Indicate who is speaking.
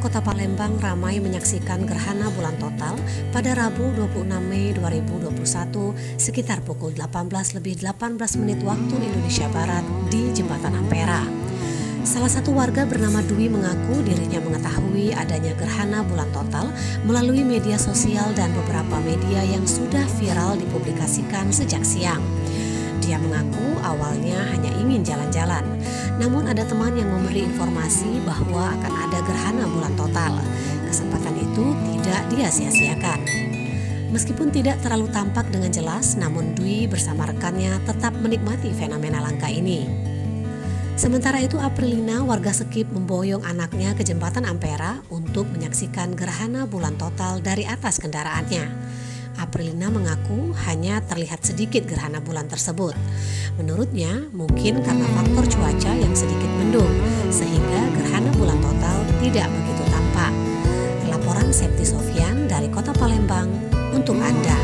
Speaker 1: Kota Palembang ramai menyaksikan gerhana bulan total pada Rabu 26 Mei 2021 sekitar pukul 18:18 waktu Indonesia Barat di Jembatan Ampera. Salah satu warga bernama Dwi mengaku dirinya mengetahui adanya gerhana bulan total melalui media sosial dan beberapa media yang sudah viral dipublikasikan sejak siang. Dia mengaku awalnya hanya ingin jalan-jalan, namun ada teman yang memberi informasi bahwa akan ada gerhana bulan total. Kesempatan itu tidak dia sia-siakan. Meskipun tidak terlalu tampak dengan jelas, namun Dwi bersama rekannya tetap menikmati fenomena langka ini. Sementara itu Aprilina, warga Sekip, memboyong anaknya ke Jembatan Ampera untuk menyaksikan gerhana bulan total dari atas kendaraannya. Aprilina mengaku hanya terlihat sedikit gerhana bulan tersebut. Menurutnya mungkin karena faktor cuaca yang sedikit mendung sehingga gerhana bulan total tidak begitu tampak. Laporan Septi Sofyan dari Kota Palembang untuk Anda.